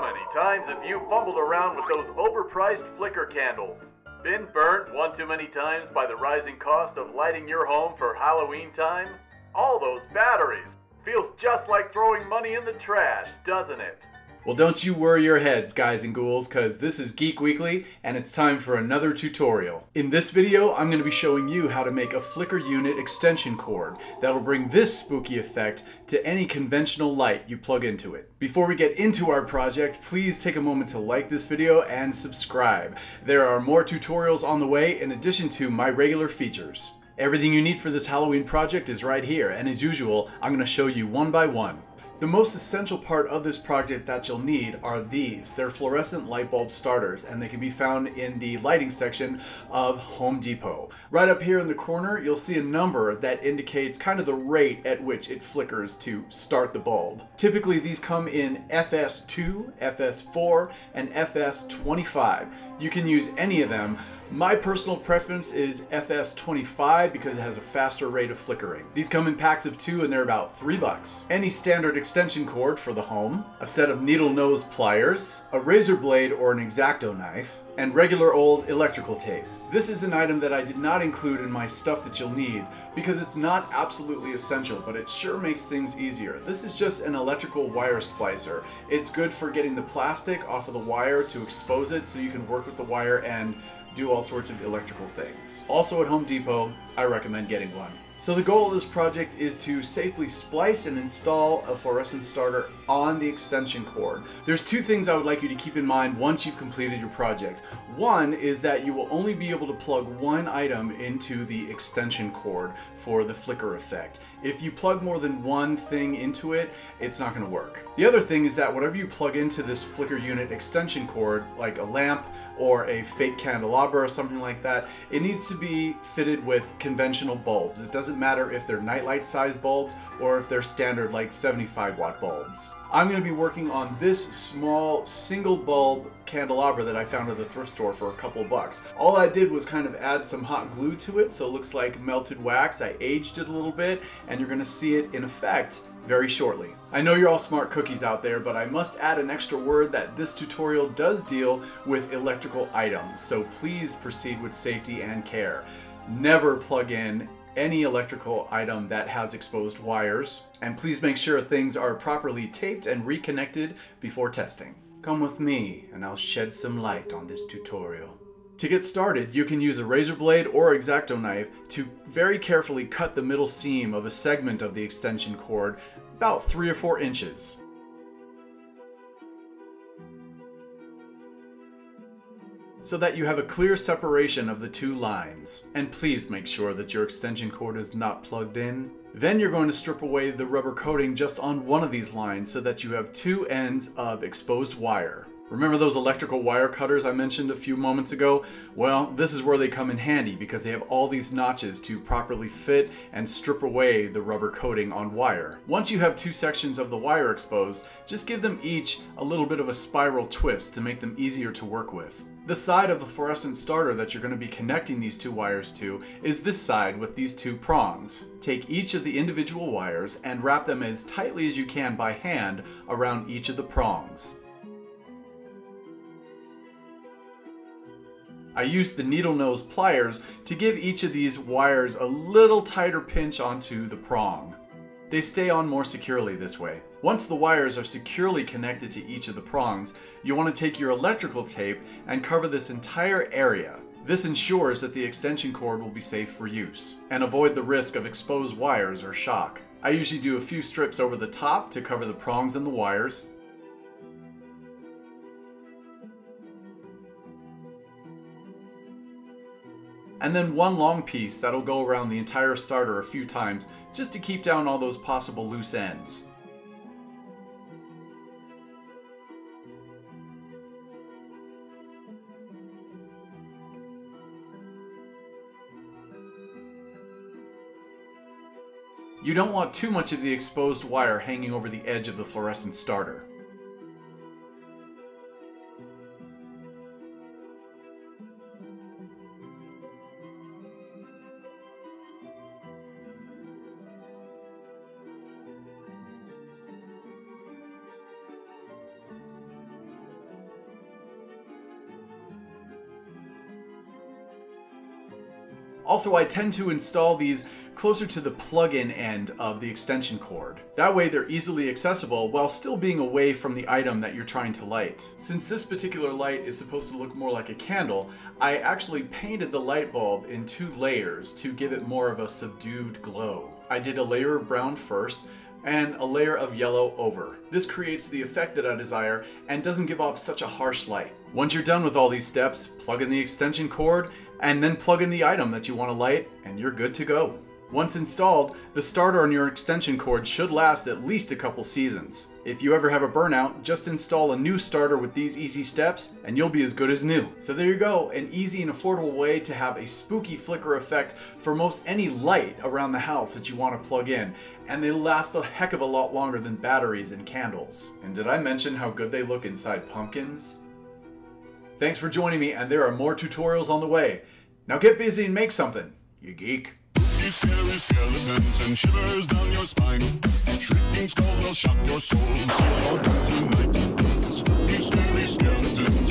How many times have you fumbled around with those overpriced flicker candles? Been burnt one too many times by the rising cost of lighting your home for Halloween time? All those batteries. Feels just like throwing money in the trash, doesn't it? Well, don't you worry your heads, guys and ghouls, because this is Geek Weekly, and it's time for another tutorial. In this video, I'm going to be showing you how to make a flicker unit extension cord that'll bring this spooky effect to any conventional light you plug into it. Before we get into our project, please take a moment to like this video and subscribe. There are more tutorials on the way in addition to my regular features. Everything you need for this Halloween project is right here, and as usual, I'm going to show you one by one. The most essential part of this project that you'll need are these. They're fluorescent light bulb starters, and they can be found in the lighting section of Home Depot. Right up here in the corner, you'll see a number that indicates kind of the rate at which it flickers to start the bulb. Typically, these come in FS2, FS4, and FS25. You can use any of them. My personal preference is FS25 because it has a faster rate of flickering. These come in packs of 2 and they're about $3. Any standard extension cord for the home, a set of needle nose pliers, a razor blade or an Exacto knife, and regular old electrical tape. This is an item that I did not include in my stuff that you'll need because it's not absolutely essential, but it sure makes things easier. This is just an electrical wire splicer. It's good for getting the plastic off of the wire to expose it so you can work with the wire and do all sorts of electrical things. Also at Home Depot, I recommend getting one. So the goal of this project is to safely splice and install a fluorescent starter on the extension cord. There's two things I would like you to keep in mind once you've completed your project. One is that you will only be able to plug one item into the extension cord for the flicker effect. If you plug more than one thing into it, it's not going to work. The other thing is that whatever you plug into this flicker unit extension cord, like a lamp or a fake candelabra or something like that, it needs to be fitted with conventional bulbs. It doesn't matter if they're nightlight size bulbs or if they're standard like 75 watt bulbs. I'm going to be working on this small single bulb candelabra that I found at the thrift store for a couple bucks. All I did was kind of add some hot glue to it so it looks like melted wax. I aged it a little bit and you're going to see it in effect very shortly. I know you're all smart cookies out there, but I must add an extra word that this tutorial does deal with electrical items, so please proceed with safety and care. Never plug in any electrical item that has exposed wires, and please make sure things are properly taped and reconnected before testing. Come with me and I'll shed some light on this tutorial. To get started, you can use a razor blade or Exacto knife to very carefully cut the middle seam of a segment of the extension cord about 3 or 4 inches. So that you have a clear separation of the two lines. And please make sure that your extension cord is not plugged in. Then you're going to strip away the rubber coating just on one of these lines so that you have 2 ends of exposed wire. Remember those electrical wire cutters I mentioned a few moments ago? Well, this is where they come in handy because they have all these notches to properly fit and strip away the rubber coating on wire. Once you have 2 sections of the wire exposed, just give them each a little bit of a spiral twist to make them easier to work with. The side of the fluorescent starter that you're going to be connecting these 2 wires to is this side with these 2 prongs. Take each of the individual wires and wrap them as tightly as you can by hand around each of the prongs. I used the needle nose pliers to give each of these wires a little tighter pinch onto the prong. They stay on more securely this way. Once the wires are securely connected to each of the prongs, you want to take your electrical tape and cover this entire area. This ensures that the extension cord will be safe for use and avoid the risk of exposed wires or shock. I usually do a few strips over the top to cover the prongs and the wires. And then one long piece that'll go around the entire starter a few times just to keep down all those possible loose ends. You don't want too much of the exposed wire hanging over the edge of the fluorescent starter. Also, I tend to install these closer to the plug-in end of the extension cord. That way they're easily accessible while still being away from the item that you're trying to light. Since this particular light is supposed to look more like a candle, I actually painted the light bulb in 2 layers to give it more of a subdued glow. I did a layer of brown first, and a layer of yellow over. This creates the effect that I desire and doesn't give off such a harsh light. Once you're done with all these steps, plug in the extension cord and then plug in the item that you want to light and you're good to go. Once installed, the starter on your extension cord should last at least a couple seasons. If you ever have a burnout, just install a new starter with these easy steps and you'll be as good as new. So there you go, an easy and affordable way to have a spooky flicker effect for most any light around the house that you want to plug in, and they last a heck of a lot longer than batteries and candles. And did I mention how good they look inside pumpkins? Thanks for joining me, and there are more tutorials on the way. Now get busy and make something, you geek. Scary skeletons and shivers down your spine. Shrieking skulls will shock your soul. So you're tonight. Spooky, scary skeletons.